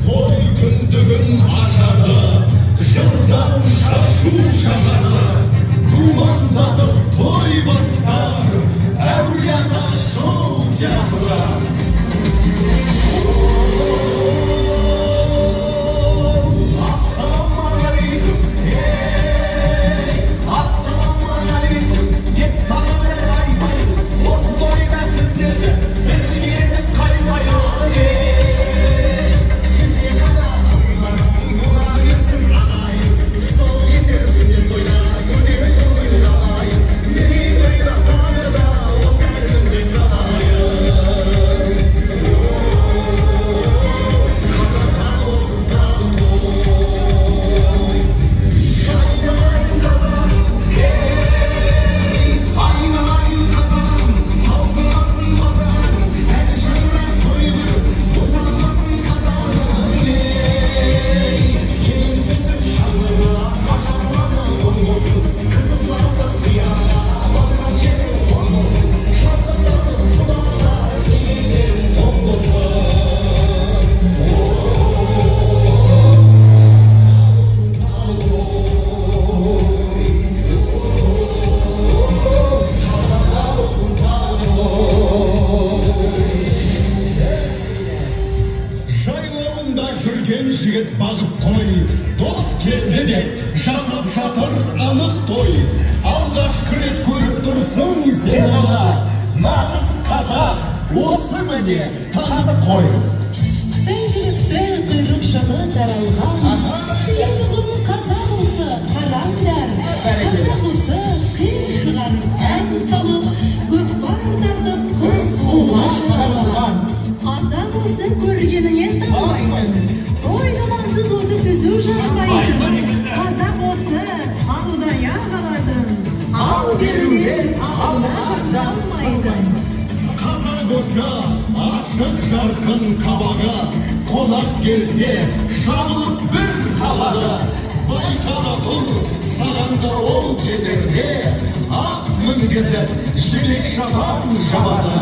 той күндігін ашады, жылдан шашу шашады, думандатып той бастар, әулиеата шоу театры. Жігіт бағып қой, дос келді деп жасап жатыр анық той. Алғашқы рет көріп тұрсың сен оны, нағыз қазақ осы міне танып қой. Сәйгілікті құйрықшалы таралған, сүйетұғын қазақ осы қараңдар. Қазақ осы қиын шығарып ән салып, көкпардарды қыз қолға шалған. Қазақ осы көргеніңен танбайтын, той думансыз оты түзу жармайтын. Қазақ осы алудая қалатын, ал беруден алда шашалмайтын. Қазақ осы ашық жарқын қабағы, қонақ келсе шабылып бір қалады. Байқала тұр сағандар ол кезерде, ақ мінгізіп желек шапан жабады.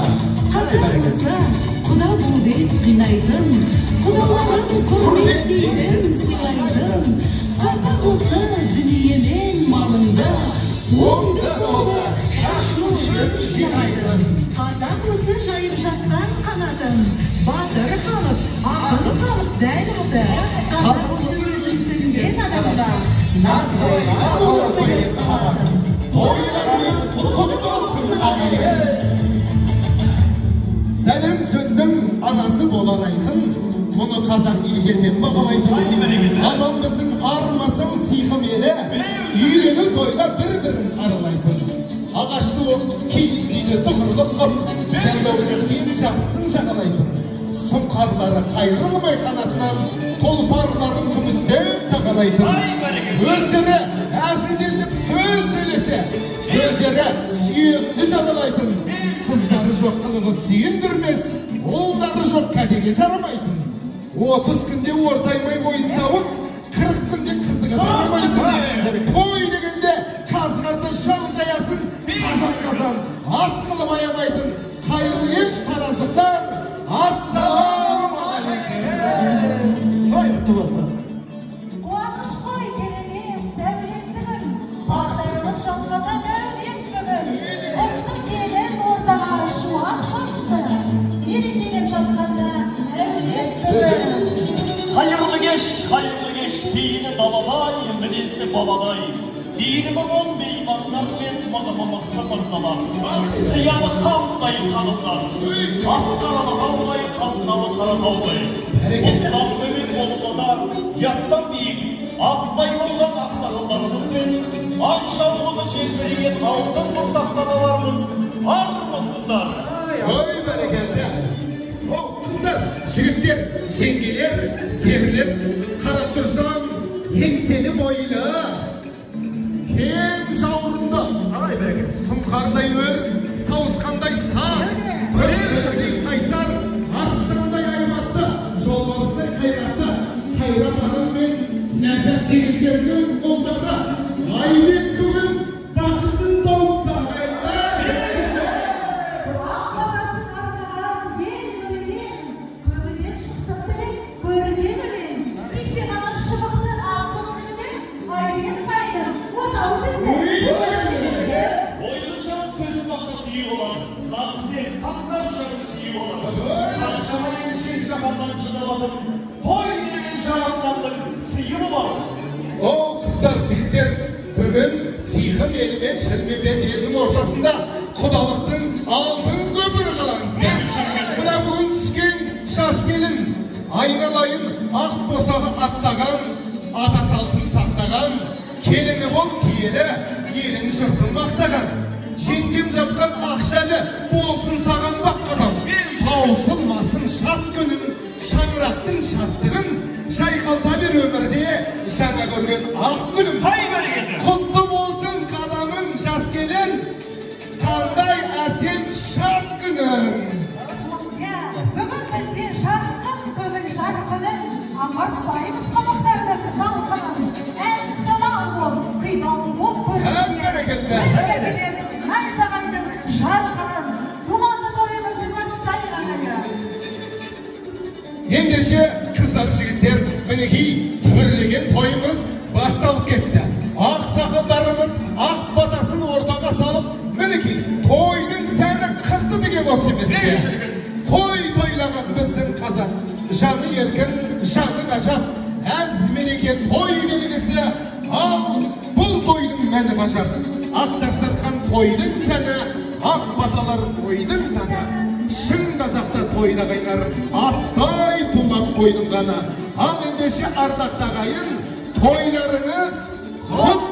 Қазақ осы құда бұл деп қинайтын, құдаларын құрмет дейтін сыйлайтын. Қазақ осы дүниемен малыңды, оңды солды шашу үшін жинайтын. Қазақ осы жайып жатқан қанатын, батыр қалып, ақылы қалып дәл алды. Қазақ осы өзімсінген адамға назғойға болып біліп қалатын. Тойларыңыз құтты болсын ағайын. Сәлем сөздің анасы болар айқын, мұны қазақ ежелден бағалайтын. Адамбысың, армысың, сиқым елі, үйлену тойда бір-бірін аралайтын. Ағашты оқ, киіз дейді тұғырлық қып, жайлаудың ең жақсысын жағалайтын. Сұңқарлары қайрылмай қанатынан, толпарларын күмістен тағалайтын. Өздері әзілдесіп сөз сөйлесе, сөздері сүйекті жағалайтын. Қыздары жоқ қылығы сүйіндірмес, ұлдары жоқ кәдеге жарамайтын. 30 күнде ортаймай ойын сауып, 40 күнде қызығы тарамайтын. Той дегенде қазғарды шал жаясын, қазан ас қылып аямайтын. Қайырлы еш тараздықтар, ассалаумағалейкум. Той құтты болсын. Қуаныш қой керемет сәулеттігін, бағдайылып жатқанда дәулет бүгін. Ұлттық келін ортаға шуақ шашты, мерекелеп жатқанда әулет бүгін. Hayırlı geç, beyni daladay, minesi baladay. Dinimi on beymanlar ben mağımamıqtı mırzalar. Kıyalı kamday hanımlar, askaralı avday, kaznalı karatavday. Ondan ümit olsa da, yattan beyik, ağızday olan aksakıllarımız ben, akşamlığı jelberigen altın mısaqtanalarımız, var mısızlar? Oy berekette. O kızlar, жігіттер, жеңгелер, серіліп, қарап тұрсам, еңсені бойлы, кең жауырынды, сұңқардай өр, сауысқандай сар, өршірдей қайсар, арыстандай айматты, жолбарыстай қайратты, қайрат ағым мен нәзір жеңішерінің қолдары, айбек бүгін бақытын тауыпты Көрінген şirme bedelinin ortasında kudalıktın altın köpürü kalandı. Buna bugün tüsken şas gelin, aynalayın ak bosağı atlagan, atas altın saktagan, kelini bol kiyere, yerini şırtın baktagan. Şenkim japkan akşalı bolsun sağan bakkadan. Kausılmasın şat günün, şanraktın şattığın, şaykalta bir ömürde şana görgen ak günüm. Hay böyle geldi. Kutlu bolsun kadamın şas gelin, kanday asil şat günün. Ya, bugün bizde şarkın köyün şarkını anlatmayımız kabaklarını kısaltınız. En salam bol, kıydalı bol Hem pörüsüye. bereketli. Öyle neyse kaydım şarkının dumanlı doyumuzu göstermeye. Endişe kızlar jigitler mineki türlegen toyumuz bastalып ketdi. Ak sakıllarımız ak batasın ortaga salıp mineki toydun seni kızdı degen osu bizge. Toy toylagan bizden kazak. Jаны erkin, jаны gajap. Az meneke toy belgisi al bul toydun meni gajap. Ak dastarkan toydun seni ak batalar oydun tana. Şın kazakta toyda kaynar attay tumak koydum gana. Al endişe ardaktagayın toylarınız kut